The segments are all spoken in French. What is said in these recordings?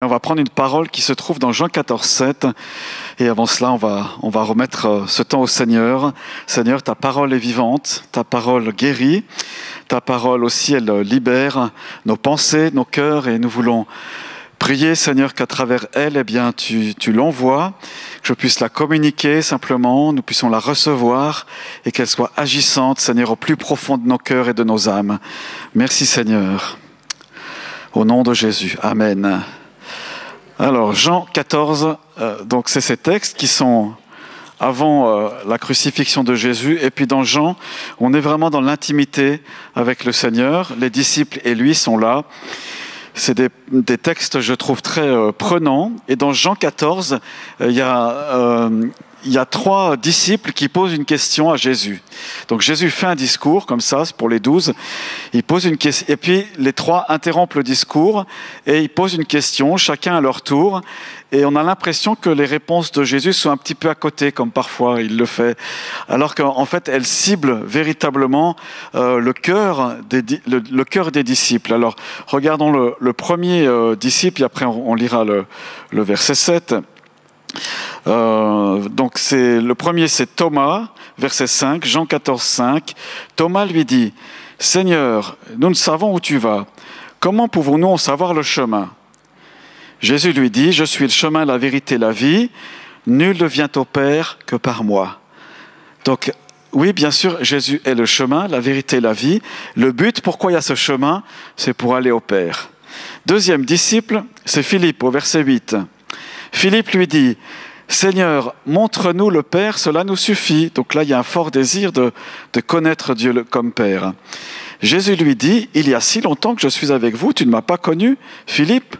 On va prendre une parole qui se trouve dans Jean 14, 7. Et avant cela, on va remettre ce temps au Seigneur. Seigneur, ta parole est vivante, ta parole guérit, ta parole aussi, elle libère nos pensées, nos cœurs. Et nous voulons prier, Seigneur, qu'à travers elle, eh bien, tu l'envoies, que je puisse la communiquer simplement, nous puissions la recevoir et qu'elle soit agissante, Seigneur, au plus profond de nos cœurs et de nos âmes. Merci, Seigneur. Au nom de Jésus. Amen. Alors, Jean 14, donc c'est ces textes qui sont avant la crucifixion de Jésus. Et puis dans Jean, on est vraiment dans l'intimité avec le Seigneur. Les disciples et lui sont là. C'est des textes, je trouve, très prenants. Et dans Jean 14, il y a trois disciples qui posent une question à Jésus. Donc Jésus fait un discours, comme ça, c'est pour les 12. Il pose une question, et puis les trois interrompent le discours et ils posent une question, chacun à leur tour. Et on a l'impression que les réponses de Jésus sont un petit peu à côté, comme parfois il le fait. Alors qu'en fait, elles ciblent véritablement le cœur des disciples. Alors, regardons le premier disciple, et après on lira le verset 7. Donc le premier, c'est Thomas, verset 5, Jean 14, 5. Thomas lui dit, « Seigneur, nous ne savons où tu vas. Comment pouvons-nous en savoir le chemin ?» Jésus lui dit, « Je suis le chemin, la vérité, la vie. Nul ne vient au Père que par moi. » Donc, oui, bien sûr, Jésus est le chemin, la vérité, la vie. Le but, pourquoi il y a ce chemin, c'est pour aller au Père. Deuxième disciple, c'est Philippe, au verset 8. Philippe lui dit, « Seigneur, montre-nous le Père, cela nous suffit. » Donc là, il y a un fort désir de connaître Dieu comme Père. Jésus lui dit, « Il y a si longtemps que je suis avec vous, tu ne m'as pas connu, Philippe ?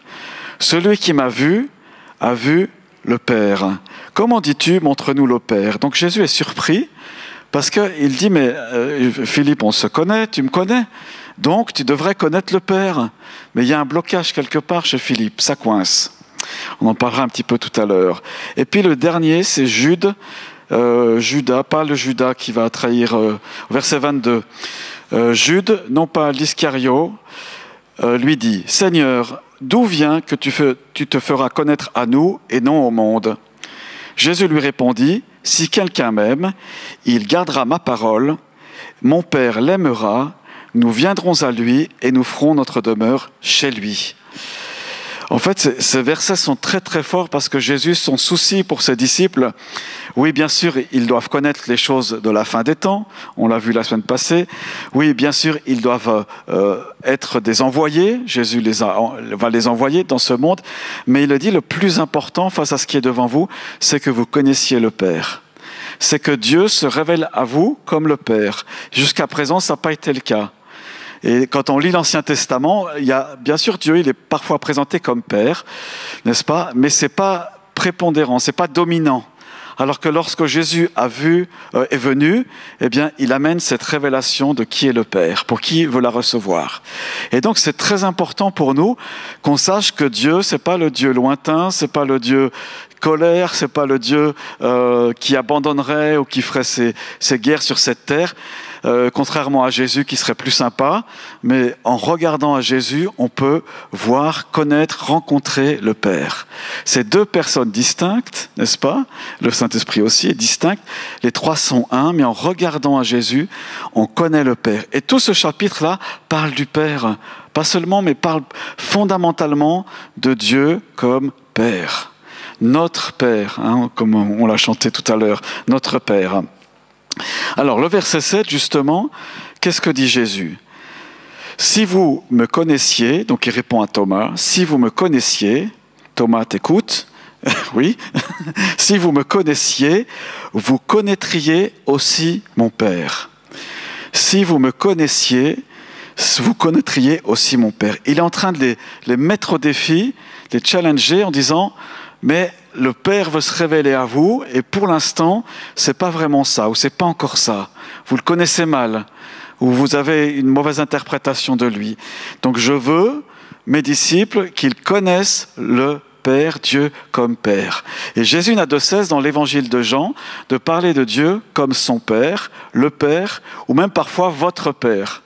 Celui qui m'a vu a vu le Père. Comment dis-tu, montre-nous le Père ?» Donc Jésus est surpris parce qu'il dit, « Mais Philippe, on se connaît, tu me connais, donc tu devrais connaître le Père. » Mais il y a un blocage quelque part chez Philippe, ça coince. On en parlera un petit peu tout à l'heure. Et puis le dernier, c'est Judas, pas le Judas qui va trahir, verset 22. Jude, non pas l'Iscario, lui dit, « Seigneur, d'où vient que tu te feras connaître à nous et non au monde ?» Jésus lui répondit, « Si quelqu'un m'aime, il gardera ma parole, mon Père l'aimera, nous viendrons à lui et nous ferons notre demeure chez lui. » En fait, ces versets sont très très forts parce que Jésus, son souci pour ses disciples, oui, bien sûr, ils doivent connaître les choses de la fin des temps, on l'a vu la semaine passée. Oui, bien sûr, ils doivent être des envoyés, Jésus va les envoyer dans ce monde, mais il le dit, le plus important face à ce qui est devant vous, c'est que vous connaissiez le Père. C'est que Dieu se révèle à vous comme le Père. Jusqu'à présent, ça n'a pas été le cas. Et quand on lit l'Ancien Testament, bien sûr, Dieu, il est parfois présenté comme Père, n'est-ce pas? Mais c'est pas prépondérant, c'est pas dominant. Alors que lorsque Jésus est venu, eh bien, il amène cette révélation de qui est le Père, pour qui veut la recevoir. Et donc, c'est très important pour nous qu'on sache que Dieu, c'est pas le Dieu lointain, c'est pas le Dieu colère, c'est pas le Dieu qui abandonnerait ou qui ferait ses guerres sur cette terre. Contrairement à Jésus qui serait plus sympa, mais en regardant à Jésus, on peut voir, connaître, rencontrer le Père. C'est deux personnes distinctes, n'est-ce pas? Le Saint-Esprit aussi est distinct. Les trois sont un, mais en regardant à Jésus, on connaît le Père. Et tout ce chapitre-là parle du Père, pas seulement, mais parle fondamentalement de Dieu comme Père. Notre Père, comme on l'a chanté tout à l'heure, notre Père. Alors, le verset 7, justement, qu'est-ce que dit Jésus? « Si vous me connaissiez », donc il répond à Thomas, « Si vous me connaissiez », Thomas t'écoute, oui, « Si vous me connaissiez, vous connaîtriez aussi mon Père. » Si vous me connaissiez, vous connaîtriez aussi mon Père. Il est en train de les mettre au défi, les challenger en disant « Mais le Père veut se révéler à vous, et pour l'instant, c'est pas vraiment ça, ou c'est pas encore ça. Vous le connaissez mal, ou vous avez une mauvaise interprétation de lui. Donc je veux, mes disciples, qu'ils connaissent le Père, Dieu comme Père. » Et Jésus n'a de cesse, dans l'évangile de Jean, de parler de Dieu comme son Père, le Père, ou même parfois votre Père.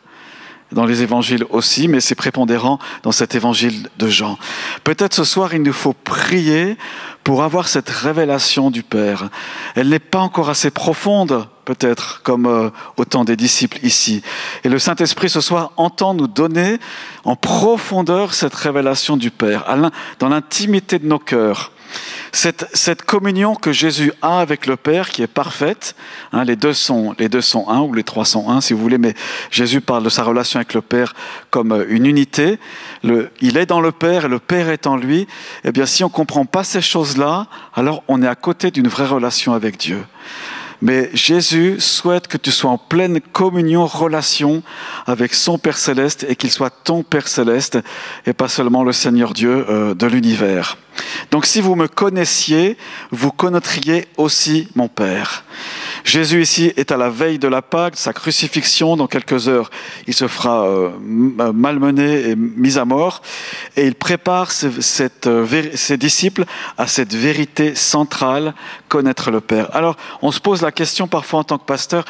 dans les évangiles aussi, mais c'est prépondérant dans cet évangile de Jean. Peut-être ce soir, il nous faut prier pour avoir cette révélation du Père. Elle n'est pas encore assez profonde, peut-être, comme au temps des disciples ici. Et le Saint-Esprit, ce soir, entend nous donner en profondeur cette révélation du Père, dans l'intimité de nos cœurs. Cette communion que Jésus a avec le Père, qui est parfaite, hein, les deux sont un, ou les trois sont un, si vous voulez, mais Jésus parle de sa relation avec le Père comme une unité. Il est dans le Père et le Père est en lui. Eh bien, si on ne comprend pas ces choses-là, alors on est à côté d'une vraie relation avec Dieu. Mais Jésus souhaite que tu sois en pleine communion, relation avec son Père Céleste et qu'il soit ton Père Céleste et pas seulement le Seigneur Dieu de l'univers. Donc si vous me connaissiez, vous connaîtriez aussi mon Père. Jésus ici est à la veille de la Pâque, sa crucifixion. Dans quelques heures, il se fera malmener et mis à mort. Et il prépare ses disciples à cette vérité centrale, connaître le Père. Alors, on se pose la question parfois en tant que pasteur,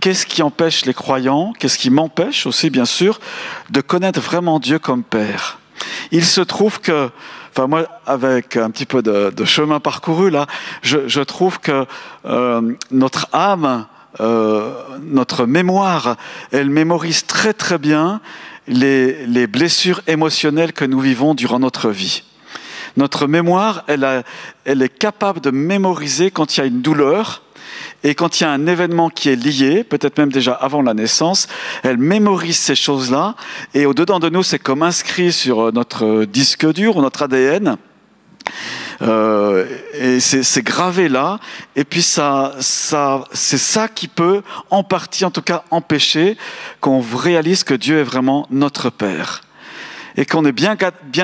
qu'est-ce qui empêche les croyants, qu'est-ce qui m'empêche aussi, bien sûr, de connaître vraiment Dieu comme Père ? Il se trouve que, enfin moi, avec un petit peu de chemin parcouru là, je trouve que notre âme, notre mémoire, elle mémorise très très bien les blessures émotionnelles que nous vivons durant notre vie. Notre mémoire, elle est capable de mémoriser quand il y a une douleur. Et quand il y a un événement qui est lié, peut-être même déjà avant la naissance, elle mémorise ces choses-là. Et au-dedans de nous, c'est comme inscrit sur notre disque dur ou notre ADN. Et c'est gravé là. Et puis c'est ça qui peut, en partie en tout cas, empêcher qu'on réalise que Dieu est vraiment notre Père. Et qu'on est bien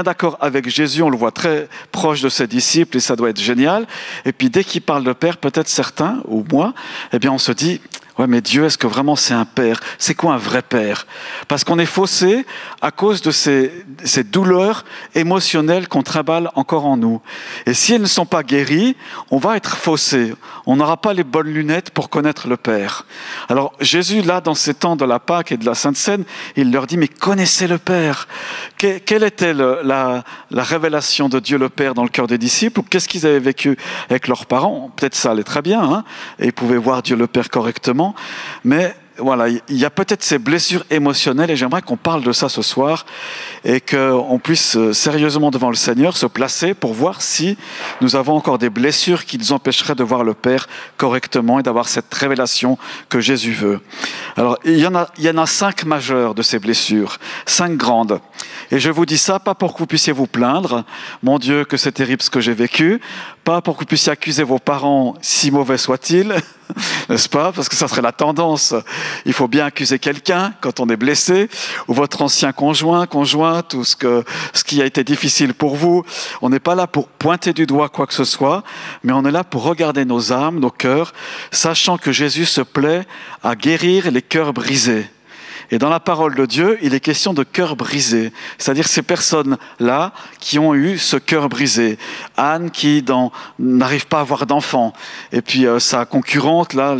d'accord avec Jésus, on le voit très proche de ses disciples et ça doit être génial. Et puis dès qu'il parle de Père, peut-être certains, ou moi, eh bien on se dit, ouais mais Dieu, est-ce que vraiment c'est un Père ? C'est quoi un vrai Père ? Parce qu'on est faussé à cause de ces douleurs émotionnelles qu'on trimballe encore en nous. Et si elles ne sont pas guéries, on va être faussé. On n'aura pas les bonnes lunettes pour connaître le Père. Alors Jésus, là, dans ces temps de la Pâque et de la Sainte Seine, il leur dit, mais connaissez le Père. Quelle était la révélation de Dieu le Père dans le cœur des disciples ? Ou qu'est-ce qu'ils avaient vécu avec leurs parents ? Peut-être ça allait très bien, hein, et ils pouvaient voir Dieu le Père correctement. Mais voilà, il y a peut-être ces blessures émotionnelles et j'aimerais qu'on parle de ça ce soir et qu'on puisse sérieusement devant le Seigneur se placer pour voir si nous avons encore des blessures qui nous empêcheraient de voir le Père correctement et d'avoir cette révélation que Jésus veut. Alors, il y en a 5 majeures de ces blessures, 5 grandes. Et je vous dis ça, pas pour que vous puissiez vous plaindre, mon Dieu, que c'est terrible ce que j'ai vécu, pas pour que vous puissiez accuser vos parents, si mauvais soient-ils, n'est-ce pas ? Parce que ça serait la tendance. Il faut bien accuser quelqu'un quand on est blessé, ou votre ancien conjointe, ou ce qui a été difficile pour vous. On n'est pas là pour pointer du doigt quoi que ce soit, mais on est là pour regarder nos âmes, nos cœurs, sachant que Jésus se plaît à guérir les cœurs brisés. Et dans la parole de Dieu, il est question de cœur brisé. C'est-à-dire ces personnes-là qui ont eu ce cœur brisé. Anne qui n'arrive pas à avoir d'enfant. Et puis sa concurrente, là,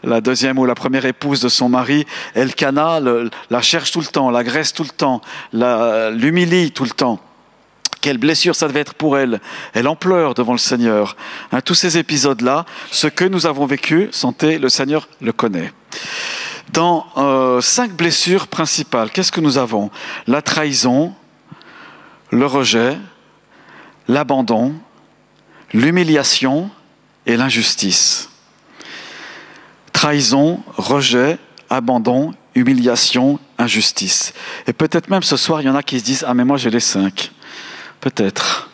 la deuxième ou la première épouse de son mari, Elkana, la cherche tout le temps, l'agresse tout le temps, l'humilie tout le temps. Quelle blessure ça devait être pour elle. Elle en pleure devant le Seigneur. Hein, tous ces épisodes-là, ce que nous avons vécu, santé, le Seigneur le connaît. Dans 5 blessures principales, qu'est-ce que nous avons ? La trahison, le rejet, l'abandon, l'humiliation et l'injustice. Trahison, rejet, abandon, humiliation, injustice. Et peut-être même ce soir, il y en a qui se disent « Ah mais moi j'ai les 5 ». Peut-être.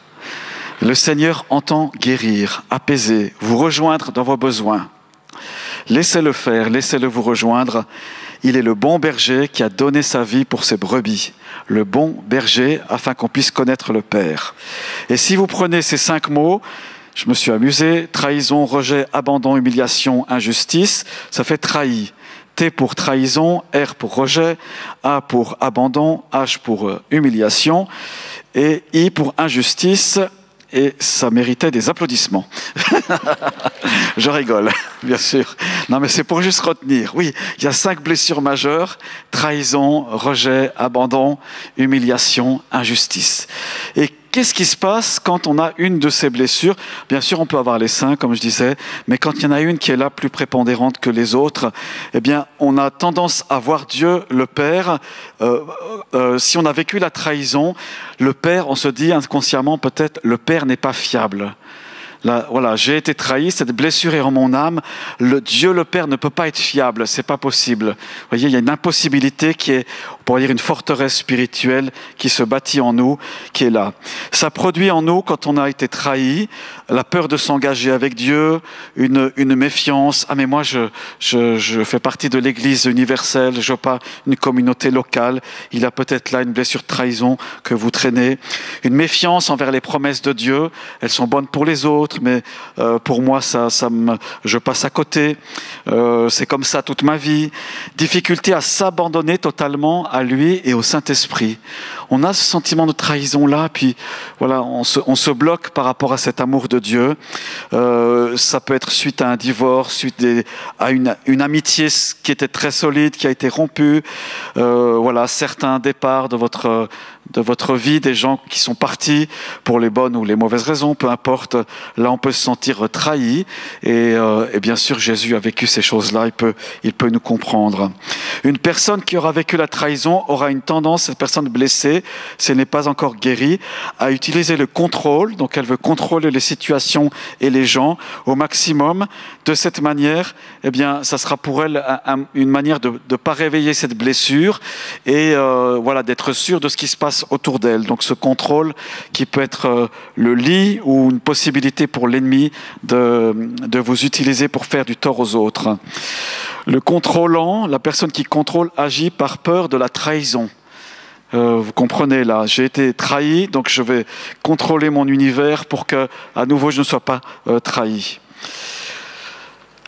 Le Seigneur entend guérir, apaiser, vous rejoindre dans vos besoins. Laissez-le faire, laissez-le vous rejoindre. Il est le bon berger qui a donné sa vie pour ses brebis. Le bon berger afin qu'on puisse connaître le Père. Et si vous prenez ces 5 mots, je me suis amusé, trahison, rejet, abandon, humiliation, injustice, ça fait trahi. T pour trahison, R pour rejet, A pour abandon, H pour humiliation et I pour injustice. et ça méritait des applaudissements. Je rigole, bien sûr. Non, mais c'est pour juste retenir. Oui, il y a 5 blessures majeures: trahison, rejet, abandon, humiliation, injustice. Et qu'est-ce qui se passe quand on a une de ces blessures? Bien sûr, on peut avoir les 5, comme je disais, mais quand il y en a une qui est là plus prépondérante que les autres, eh bien, on a tendance à voir Dieu, le Père. Si on a vécu la trahison, le Père, on se dit inconsciemment peut-être, le Père n'est pas fiable. Là, voilà, j'ai été trahi, cette blessure est en mon âme. Dieu le Père ne peut pas être fiable, c'est pas possible. Vous voyez, il y a une impossibilité qui est, on pourrait dire, une forteresse spirituelle qui se bâtit en nous, qui est là. Ça produit en nous, quand on a été trahi, la peur de s'engager avec Dieu, une méfiance. Ah, mais moi, je fais partie de l'Église universelle, je veux pas une communauté locale. Il y a peut-être là une blessure de trahison que vous traînez. Une méfiance envers les promesses de Dieu. Elles sont bonnes pour les autres, mais pour moi, je passe à côté. C'est comme ça toute ma vie. Difficulté à s'abandonner totalement à lui et au Saint-Esprit. On a ce sentiment de trahison-là, puis voilà, on se bloque par rapport à cet amour de Dieu. Ça peut être suite à un divorce, suite à une amitié qui était très solide, qui a été rompue. Voilà, certains départs de votre vie, des gens qui sont partis pour les bonnes ou les mauvaises raisons, peu importe. Là, on peut se sentir trahi. Et bien sûr, Jésus a vécu ces choses-là. Il peut nous comprendre. Une personne qui aura vécu la trahison aura une tendance, cette personne blessée, si elle n'est pas encore guérie, à utiliser le contrôle. Donc, elle veut contrôler les situations et les gens au maximum. De cette manière, eh bien, ça sera pour elle une manière de ne pas réveiller cette blessure et voilà, d'être sûre de ce qui se passe autour d'elle. Donc, ce contrôle qui peut être le lit ou une possibilité pour l'ennemi de vous utiliser pour faire du tort aux autres. Le contrôlant, la personne qui contrôle, agit par peur de la trahison. Vous comprenez là, j'ai été trahi, donc je vais contrôler mon univers pour que, à nouveau, je ne sois pas trahi.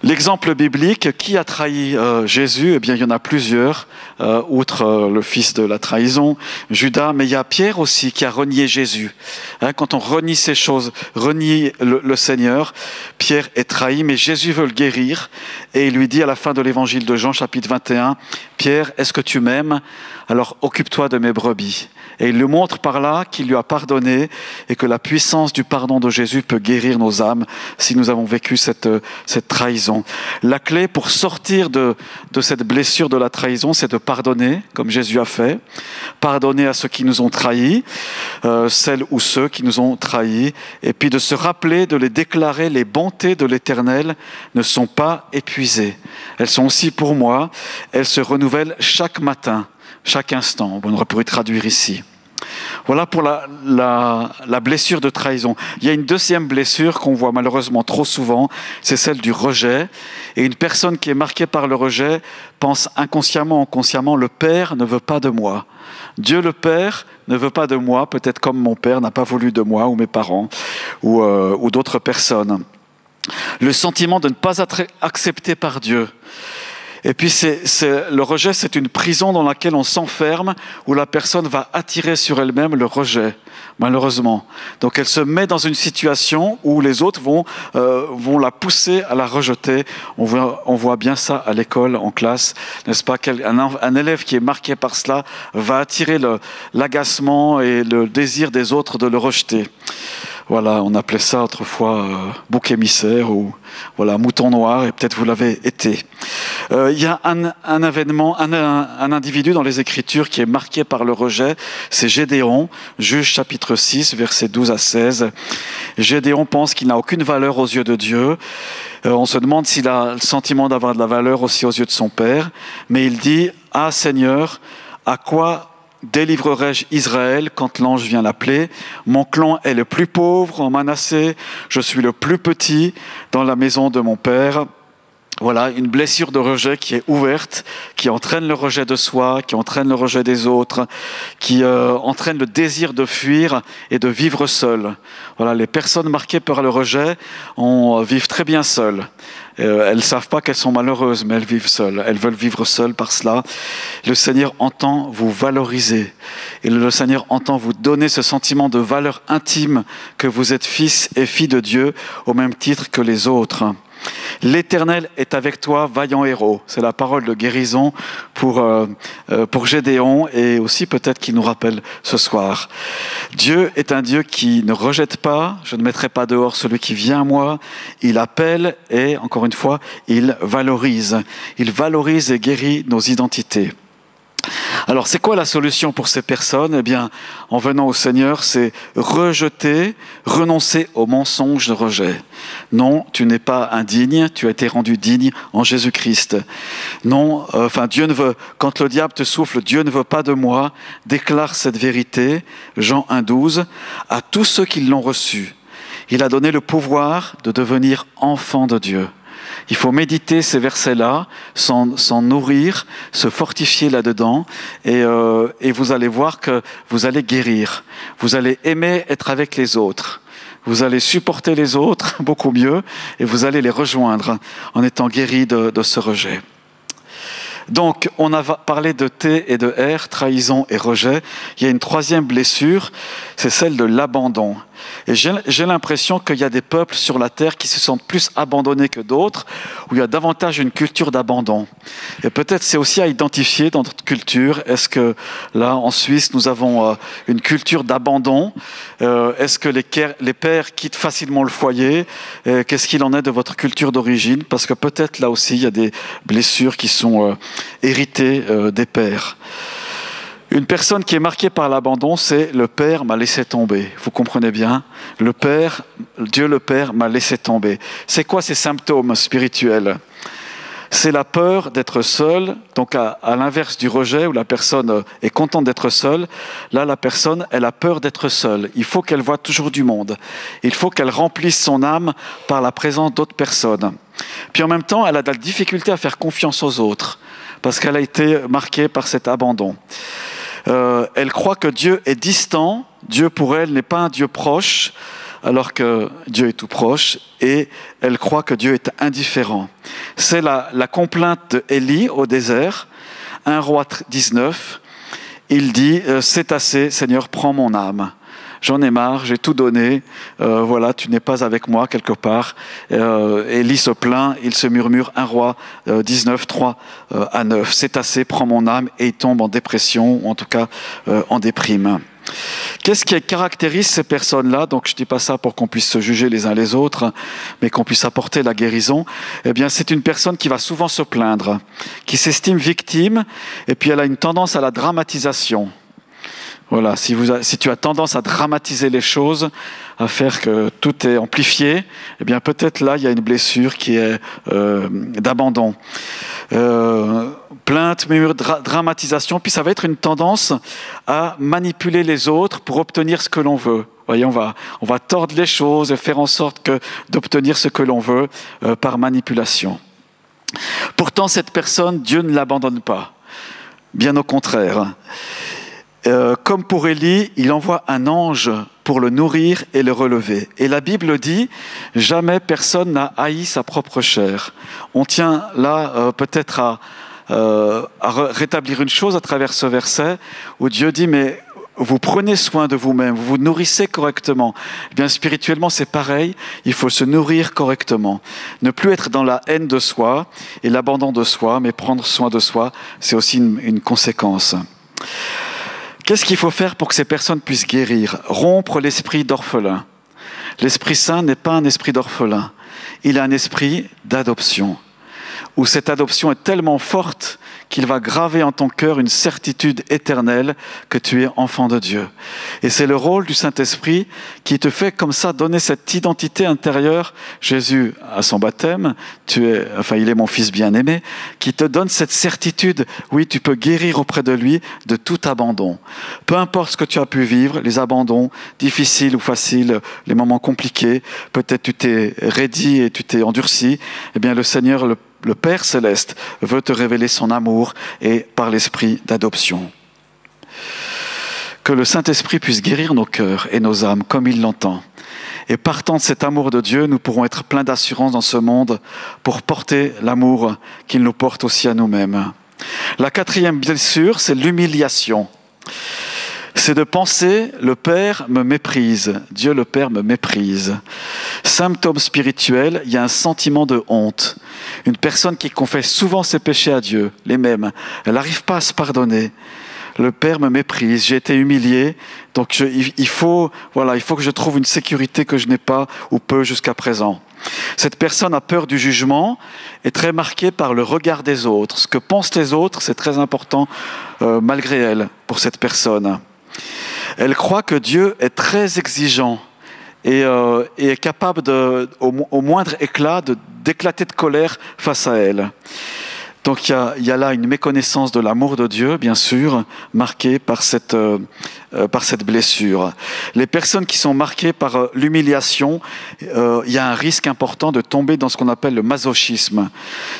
L'exemple biblique, qui a trahi Jésus? Eh bien, il y en a plusieurs, outre le fils de la trahison, Judas, mais il y a Pierre aussi qui a renié Jésus. Quand on renie ces choses, renie le Seigneur, Pierre est trahi, mais Jésus veut le guérir, et il lui dit à la fin de l'évangile de Jean, chapitre 21, « Pierre, est-ce que tu m'aimes? Alors occupe-toi de mes brebis. » Et il lui montre par là qu'il lui a pardonné et que la puissance du pardon de Jésus peut guérir nos âmes si nous avons vécu cette trahison. La clé pour sortir de cette blessure de la trahison, c'est de pardonner, comme Jésus a fait. Pardonner à ceux qui nous ont trahis, celles ou ceux qui nous ont trahis, et puis de se rappeler, de les déclarer, les bontés de l'Éternel ne sont pas épuisées. Elles sont aussi pour moi, elles se renouvellent chaque matin. Chaque instant, on pourrait traduire ici. Voilà pour la blessure de trahison. Il y a une deuxième blessure qu'on voit malheureusement trop souvent, c'est celle du rejet. Et une personne qui est marquée par le rejet pense inconsciemment, consciemment, le Père ne veut pas de moi. Dieu le Père ne veut pas de moi, peut-être comme mon Père n'a pas voulu de moi, ou mes parents, ou d'autres personnes. Le sentiment de ne pas être accepté par Dieu. Et puis le rejet, c'est une prison dans laquelle on s'enferme, où la personne va attirer sur elle-même le rejet, malheureusement. Donc elle se met dans une situation où les autres vont la pousser à la rejeter. On voit bien ça à l'école, en classe, n'est-ce pas? Un élève qui est marqué par cela va attirer l'agacement et le désir des autres de le rejeter. Voilà, on appelait ça autrefois bouc émissaire ou voilà, mouton noir, et peut-être vous l'avez été. Il y a un événement, un individu dans les Écritures qui est marqué par le rejet, c'est Gédéon, Juges chapitre 6, versets 12 à 16. Gédéon pense qu'il n'a aucune valeur aux yeux de Dieu. On se demande s'il a le sentiment d'avoir de la valeur aussi aux yeux de son père, mais il dit « Ah Seigneur, à quoi délivrerai-je Israël quand l'ange vient l'appeler? Mon clan est le plus pauvre en Manassé, je suis le plus petit dans la maison de mon père. Voilà, une blessure de rejet qui est ouverte, qui entraîne le rejet de soi, qui entraîne le rejet des autres, qui entraîne le désir de fuir et de vivre seul. Voilà, les personnes marquées par le rejet vivent très bien seules. Elles ne savent pas qu'elles sont malheureuses, mais elles vivent seules. Elles veulent vivre seules par cela. Le Seigneur entend vous valoriser. Et le Seigneur entend vous donner ce sentiment de valeur intime que vous êtes fils et filles de Dieu au même titre que les autres. L'Éternel est avec toi, vaillant héros. C'est la parole de guérison pour Gédéon et aussi peut-être qu'il nous rappelle ce soir. Dieu est un Dieu qui ne rejette pas. Je ne mettrai pas dehors celui qui vient à moi. Il appelle et, encore une fois, il valorise. Il valorise et guérit nos identités. Alors, c'est quoi la solution pour ces personnes? Eh bien, en venant au Seigneur, c'est rejeter, renoncer au mensonge de rejet. Non, tu n'es pas indigne, tu as été rendu digne en Jésus-Christ. Non, Dieu ne veut, quand le diable te souffle, Dieu ne veut pas de moi, déclare cette vérité, Jean 1,12, à tous ceux qui l'ont reçu. Il a donné le pouvoir de devenir enfant de Dieu. Il faut méditer ces versets-là, s'en nourrir, se fortifier là-dedans, et vous allez voir que vous allez guérir. Vous allez aimer être avec les autres. Vous allez supporter les autres beaucoup mieux, et vous allez les rejoindre en étant guéris de ce rejet. Donc, on a parlé de T et de R, trahison et rejet. Il y a une troisième blessure, c'est celle de l'abandon. Et j'ai l'impression qu'il y a des peuples sur la terre qui se sentent plus abandonnés que d'autres, où il y a davantage une culture d'abandon. Et peut-être c'est aussi à identifier dans notre culture. Est-ce que là, en Suisse, nous avons une culture d'abandon? Est-ce que les pères quittent facilement le foyer? Qu'est-ce qu'il en est de votre culture d'origine? Parce que peut-être là aussi, il y a des blessures qui sont héritées des pères. Une personne qui est marquée par l'abandon, c'est « le Père m'a laissé tomber ». Vous comprenez bien? Le Père, Dieu le Père m'a laissé tomber. C'est quoi ces symptômes spirituels? C'est la peur d'être seul, donc à l'inverse du rejet où la personne est contente d'être seule, là la personne, elle a peur d'être seule. Il faut qu'elle voie toujours du monde. Il faut qu'elle remplisse son âme par la présence d'autres personnes. Puis en même temps, elle a de la difficulté à faire confiance aux autres parce qu'elle a été marquée par cet abandon. Elle croit que Dieu est distant, Dieu pour elle n'est pas un Dieu proche, alors que Dieu est tout proche, et elle croit que Dieu est indifférent. C'est la complainte d'Élie au désert, 1 Roi 19, il dit « C'est assez, Seigneur, prends mon âme. J'en ai marre, j'ai tout donné, voilà, tu n'es pas avec moi quelque part. » Élie se plaint, il se murmure, 1 Roi 19, 3 à 9. « C'est assez, prends mon âme. » Et il tombe en dépression, ou en tout cas en déprime. Qu'est-ce qui caractérise ces personnes-là? Donc je ne dis pas ça pour qu'on puisse se juger les uns les autres, mais qu'on puisse apporter la guérison. Eh bien, c'est une personne qui va souvent se plaindre, qui s'estime victime, et puis elle a une tendance à la dramatisation. Voilà, si tu as tendance à dramatiser les choses, à faire que tout est amplifié, eh bien peut-être là, il y a une blessure qui est d'abandon. Plainte, murmure, dramatisation, puis ça va être une tendance à manipuler les autres pour obtenir ce que l'on veut. Voyez, on va tordre les choses et faire en sorte d'obtenir ce que l'on veut par manipulation. Pourtant, cette personne, Dieu ne l'abandonne pas. Bien au contraire. Comme pour Élie, il envoie un ange pour le nourrir et le relever. Et la Bible dit, jamais personne n'a haï sa propre chair. On tient là peut-être à rétablir une chose à travers ce verset, où Dieu dit, mais vous prenez soin de vous-même, vous vous nourrissez correctement. Eh bien, spirituellement, c'est pareil, il faut se nourrir correctement. Ne plus être dans la haine de soi et l'abandon de soi, mais prendre soin de soi, c'est aussi une conséquence. Qu'est-ce qu'il faut faire pour que ces personnes puissent guérir? Rompre l'esprit d'orphelin. L'Esprit Saint n'est pas un esprit d'orphelin. Il a un esprit d'adoption, où cette adoption est tellement forte qu'il va graver en ton cœur une certitude éternelle que tu es enfant de Dieu. Et c'est le rôle du Saint-Esprit qui te fait comme ça donner cette identité intérieure. Jésus, à son baptême, il est mon fils bien-aimé, qui te donne cette certitude, oui, tu peux guérir auprès de lui de tout abandon. Peu importe ce que tu as pu vivre, les abandons, difficiles ou faciles, les moments compliqués, peut-être tu t'es raidi et tu t'es endurci, eh bien le Seigneur le Père Céleste veut te révéler son amour et par l'esprit d'adoption. Que le Saint-Esprit puisse guérir nos cœurs et nos âmes comme il l'entend. Et partant de cet amour de Dieu, nous pourrons être pleins d'assurance dans ce monde pour porter l'amour qu'il nous porte aussi à nous-mêmes. La quatrième blessure, c'est l'humiliation. C'est de penser, le Père me méprise, Dieu le Père me méprise. Symptôme spirituel, il y a un sentiment de honte. Une personne qui confesse souvent ses péchés à Dieu, les mêmes, elle n'arrive pas à se pardonner. Le Père me méprise, j'ai été humilié, donc il faut que je trouve une sécurité que je n'ai pas ou peu jusqu'à présent. Cette personne a peur du jugement, est très marquée par le regard des autres. Ce que pensent les autres, c'est très important malgré elle, pour cette personne. Elle croit que Dieu est très exigeant et est capable, au moindre éclat, d'éclater de colère face à elle. Donc il y a là une méconnaissance de l'amour de Dieu, bien sûr, marquée par cette blessure. Les personnes qui sont marquées par l'humiliation, il y a un risque important de tomber dans ce qu'on appelle le masochisme,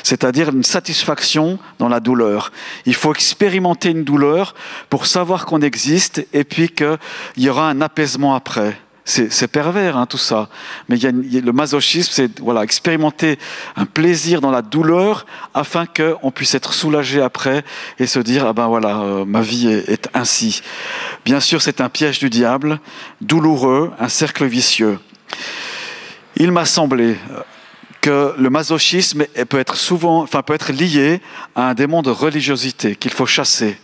c'est-à-dire une satisfaction dans la douleur. Il faut expérimenter une douleur pour savoir qu'on existe et puis qu'il y aura un apaisement après. C'est pervers, hein, tout ça. Mais le masochisme, c'est expérimenter un plaisir dans la douleur afin qu'on puisse être soulagé après et se dire ma vie est ainsi. Bien sûr, c'est un piège du diable, douloureux, un cercle vicieux. Il m'a semblé que le masochisme peut être lié à un démon de religiosité qu'il faut chasser.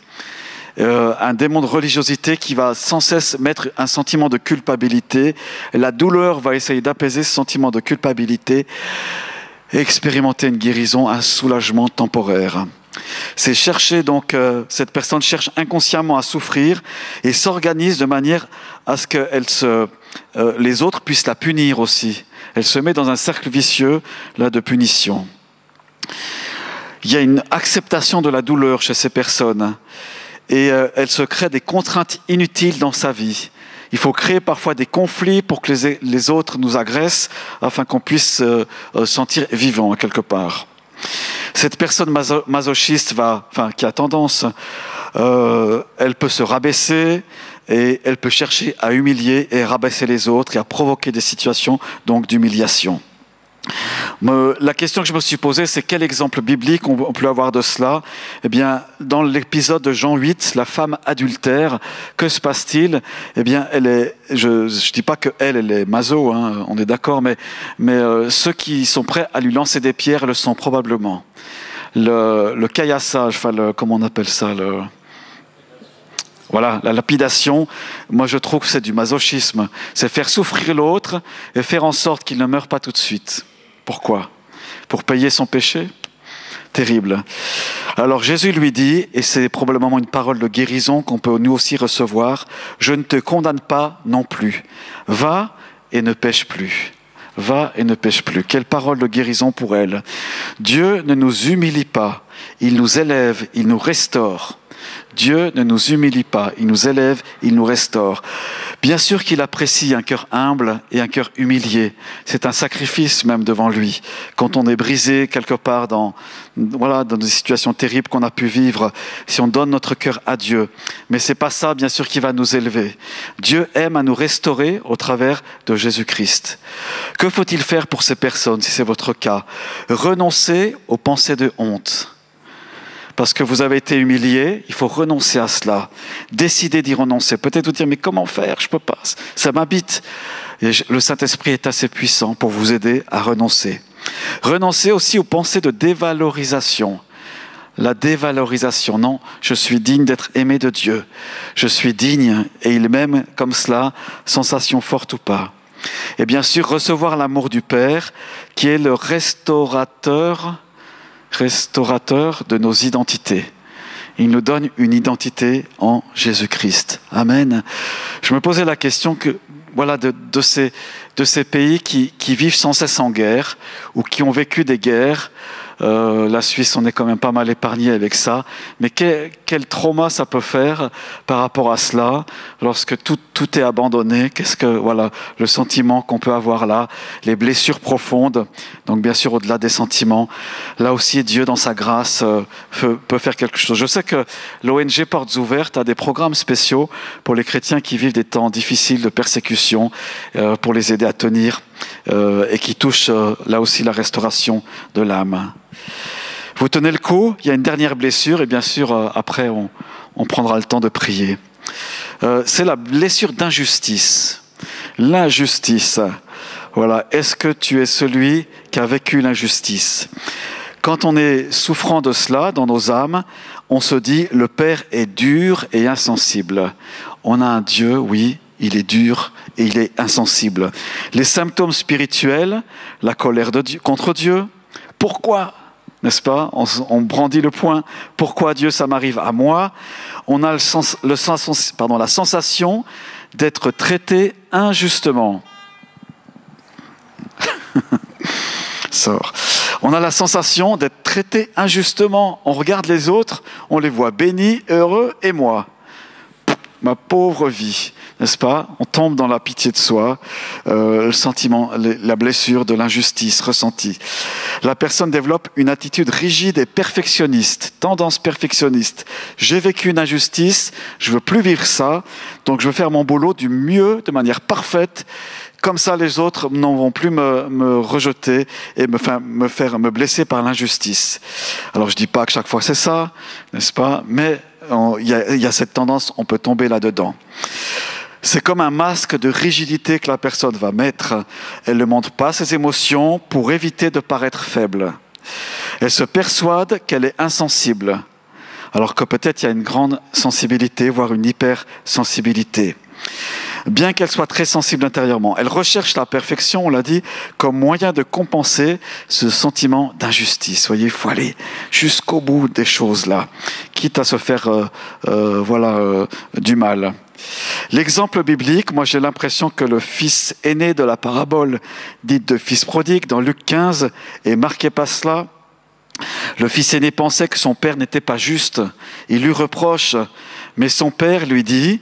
Un démon de religiosité qui va sans cesse mettre un sentiment de culpabilité. Et la douleur va essayer d'apaiser ce sentiment de culpabilité et expérimenter une guérison, un soulagement temporaire. C'est cette personne cherche inconsciemment à souffrir et s'organise de manière à ce que les autres puissent la punir aussi. Elle se met dans un cercle vicieux de punition. Il y a une acceptation de la douleur chez ces personnes. Et elle se crée des contraintes inutiles dans sa vie. Il faut créer parfois des conflits pour que les autres nous agressent afin qu'on puisse se sentir vivant quelque part. Cette personne masochiste qui a tendance, elle peut se rabaisser et elle peut chercher à humilier et rabaisser les autres et à provoquer des situations donc d'humiliation. La question que je me suis posée, c'est quel exemple biblique on peut avoir de cela ? Eh bien, dans l'épisode de Jean 8, la femme adultère, que se passe-t-il ? Eh bien, je dis pas qu'elle est maso, hein, on est d'accord, mais ceux qui sont prêts à lui lancer des pierres le sont probablement. Le caillassage, comment on appelle ça la lapidation, moi je trouve que c'est du masochisme. C'est faire souffrir l'autre et faire en sorte qu'il ne meure pas tout de suite. Pourquoi ? Pour payer son péché ? Terrible. Alors Jésus lui dit, et c'est probablement une parole de guérison qu'on peut nous aussi recevoir, « Je ne te condamne pas non plus. Va et ne pêche plus. » Va et ne pêche plus. Quelle parole de guérison pour elle. Dieu ne nous humilie pas, il nous élève, il nous restaure. Dieu ne nous humilie pas, il nous élève, il nous restaure. Bien sûr qu'il apprécie un cœur humble et un cœur humilié. C'est un sacrifice même devant lui. Quand on est brisé quelque part dans des situations terribles qu'on a pu vivre, si on donne notre cœur à Dieu. Mais c'est pas ça, bien sûr, qui va nous élever. Dieu aime à nous restaurer au travers de Jésus-Christ. Que faut-il faire pour ces personnes, si c'est votre cas ? Renoncer aux pensées de honte. Parce que vous avez été humilié, il faut renoncer à cela. Décider d'y renoncer. Peut-être vous dire, mais comment faire ? Je ne peux pas. Ça m'habite. Et le Saint-Esprit est assez puissant pour vous aider à renoncer. Renoncer aussi aux pensées de dévalorisation. La dévalorisation. Non, je suis digne d'être aimé de Dieu. Je suis digne et il m'aime comme cela, sensation forte ou pas. Et bien sûr, recevoir l'amour du Père, qui est le restaurateur de nos identités. Il nous donne une identité en Jésus-Christ. Amen. Je me posais la question de de ces pays qui vivent sans cesse en guerre ou qui ont vécu des guerres. La Suisse, on est quand même pas mal épargné avec ça. Mais quel trauma ça peut faire par rapport à cela, lorsque tout est abandonné. Voilà, le sentiment qu'on peut avoir là, les blessures profondes. Donc bien sûr, au-delà des sentiments, là aussi, Dieu, dans sa grâce, peut faire quelque chose. Je sais que l'ONG Portes Ouvertes a des programmes spéciaux pour les chrétiens qui vivent des temps difficiles de persécution, pour les aider à tenir, et qui touchent là aussi la restauration de l'âme. Vous tenez le coup, il y a une dernière blessure, et bien sûr, après, on prendra le temps de prier. C'est la blessure d'injustice. L'injustice. Voilà. Est-ce que tu es celui qui a vécu l'injustice? Quand on est souffrant de cela dans nos âmes, on se dit, le Père est dur et insensible. On a un Dieu, oui, il est dur et il est insensible. Les symptômes spirituels, la colère de Dieu, contre Dieu. Pourquoi? N'est-ce pas? On brandit le poing. Pourquoi Dieu, ça m'arrive à moi? On a la sensation d'être traité injustement. Sort. On a la sensation d'être traité injustement. On regarde les autres, on les voit bénis, heureux, et moi, ma pauvre vie. N'est-ce pas? On tombe dans la pitié de soi, le sentiment, la blessure de l'injustice ressentie. La personne développe une attitude rigide et perfectionniste, tendance perfectionniste. J'ai vécu une injustice, je veux plus vivre ça, donc je veux faire mon boulot du mieux, de manière parfaite. Comme ça, les autres n'en vont plus me rejeter et me blesser par l'injustice. Alors, je dis pas que chaque fois c'est ça, n'est-ce pas? Mais il y a cette tendance, on peut tomber là-dedans. C'est comme un masque de rigidité que la personne va mettre. Elle ne montre pas ses émotions pour éviter de paraître faible. Elle se persuade qu'elle est insensible, alors que peut-être il y a une grande sensibilité, voire une hypersensibilité. Bien qu'elle soit très sensible intérieurement, elle recherche la perfection, on l'a dit, comme moyen de compenser ce sentiment d'injustice. Vous voyez, il faut aller jusqu'au bout des choses là, quitte à se faire du mal. L'exemple biblique, moi j'ai l'impression que le fils aîné de la parabole dite de fils prodigue dans Luc 15 est marqué par cela. Le fils aîné pensait que son père n'était pas juste. Il lui reproche, mais son père lui dit: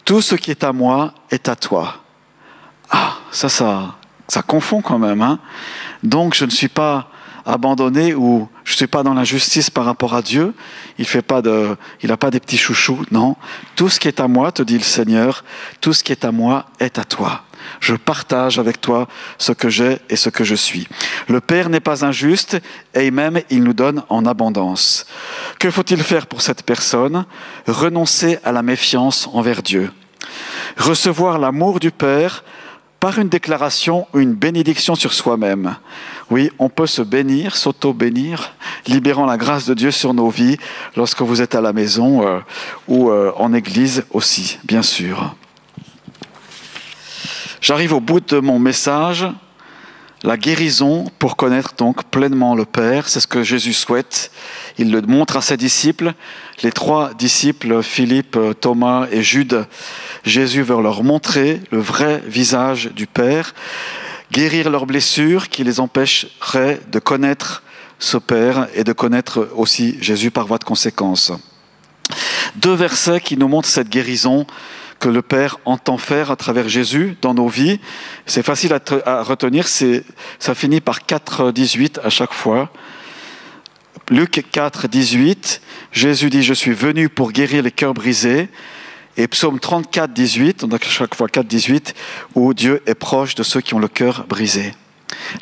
tout ce qui est à moi est à toi. Ah, ça confond quand même, hein. Donc je ne suis pas abandonné ou je ne suis pas dans l'injustice par rapport à Dieu. Il n'a pas des petits chouchous, non. Tout ce qui est à moi, te dit le Seigneur, tout ce qui est à moi est à toi. Je partage avec toi ce que j'ai et ce que je suis. Le Père n'est pas injuste et même il nous donne en abondance. Que faut-il faire pour cette personne? Renoncer à la méfiance envers Dieu. Recevoir l'amour du Père par une déclaration ou une bénédiction sur soi-même. Oui, on peut se bénir, s'auto-bénir, libérant la grâce de Dieu sur nos vies lorsque vous êtes à la maison ou en église aussi, bien sûr. J'arrive au bout de mon message. La guérison pour connaître donc pleinement le Père, c'est ce que Jésus souhaite. Il le montre à ses disciples. Les 3 disciples, Philippe, Thomas et Jude, Jésus veut leur montrer le vrai visage du Père, guérir leurs blessures qui les empêcheraient de connaître ce Père et de connaître aussi Jésus par voie de conséquence. 2 versets qui nous montrent cette guérison que le Père entend faire à travers Jésus dans nos vies. C'est facile à retenir, ça finit par 4,18 à chaque fois. Luc 4,18, Jésus dit « Je suis venu pour guérir les cœurs brisés ». Et Psaume 34,18, on a à chaque fois 4,18, où Dieu est proche de ceux qui ont le cœur brisé.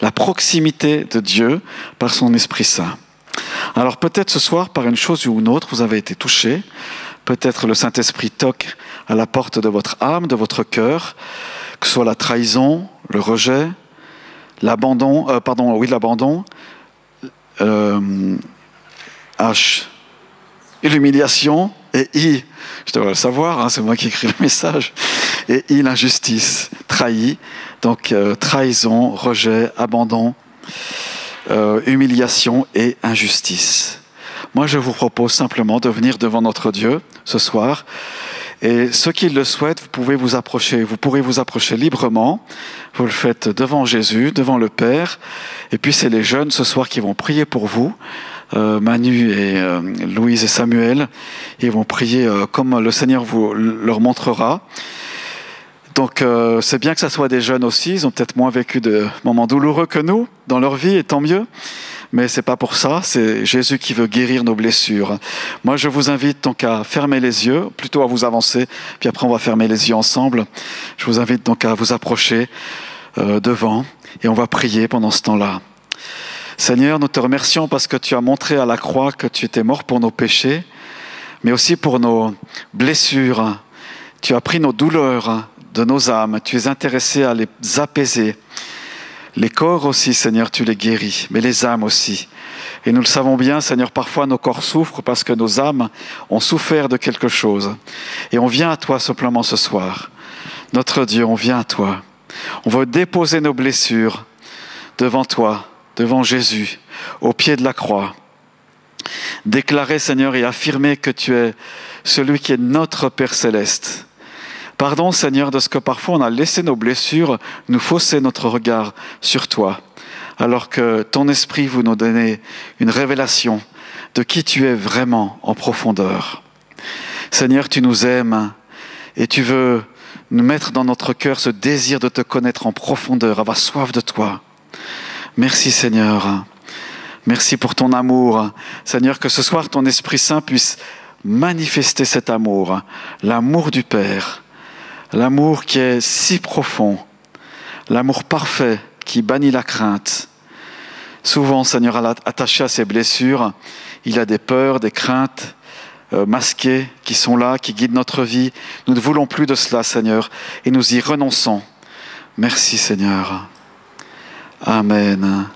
La proximité de Dieu par son Esprit Saint. Alors peut-être ce soir, par une chose ou une autre, vous avez été touché. Peut-être le Saint-Esprit toque à la porte de votre âme, de votre cœur, que ce soit la trahison, le rejet, l'abandon, H, et l'humiliation, et I, je devrais le savoir, hein, c'est moi qui écris le message, et I, l'injustice, trahi, donc trahison, rejet, abandon, humiliation et injustice. Moi, je vous propose simplement de venir devant notre Dieu ce soir Et ceux qui le souhaitent, vous pourrez vous approcher librement. Vous le faites devant Jésus, devant le Père. Et puis c'est les jeunes ce soir qui vont prier pour vous. Manu et Louise et Samuel, ils vont prier comme le Seigneur leur montrera. Donc c'est bien que ça soit des jeunes aussi, ils ont peut-être moins vécu de moments douloureux que nous dans leur vie, et tant mieux. Mais c'est pas pour ça, c'est Jésus qui veut guérir nos blessures. Moi je vous invite donc à fermer les yeux, plutôt à vous avancer, puis après on va fermer les yeux ensemble. Je vous invite donc à vous approcher devant, et on va prier pendant ce temps-là. Seigneur, nous te remercions parce que tu as montré à la croix que tu étais mort pour nos péchés, mais aussi pour nos blessures. Tu as pris nos douleurs de nos âmes, tu es intéressé à les apaiser. Les corps aussi, Seigneur, tu les guéris, mais les âmes aussi. Et nous le savons bien, Seigneur, parfois nos corps souffrent parce que nos âmes ont souffert de quelque chose. Et on vient à toi simplement ce soir. Notre Dieu, on vient à toi. On veut déposer nos blessures devant toi, devant Jésus, au pied de la croix. Déclarer, Seigneur, et affirmer que tu es celui qui est notre Père céleste. Pardon, Seigneur, de ce que parfois on a laissé nos blessures nous fausser notre regard sur toi, alors que ton esprit veut nous donner une révélation de qui tu es vraiment en profondeur. Seigneur, tu nous aimes et tu veux nous mettre dans notre cœur ce désir de te connaître en profondeur, avoir soif de toi. Merci, Seigneur. Merci pour ton amour. Seigneur, que ce soir ton Esprit Saint puisse manifester cet amour, l'amour du Père. L'amour qui est si profond, l'amour parfait qui bannit la crainte. Souvent, Seigneur, attaché à ces blessures, il y a des peurs, des craintes masquées qui sont là, qui guident notre vie. Nous ne voulons plus de cela, Seigneur, et nous y renonçons. Merci, Seigneur. Amen.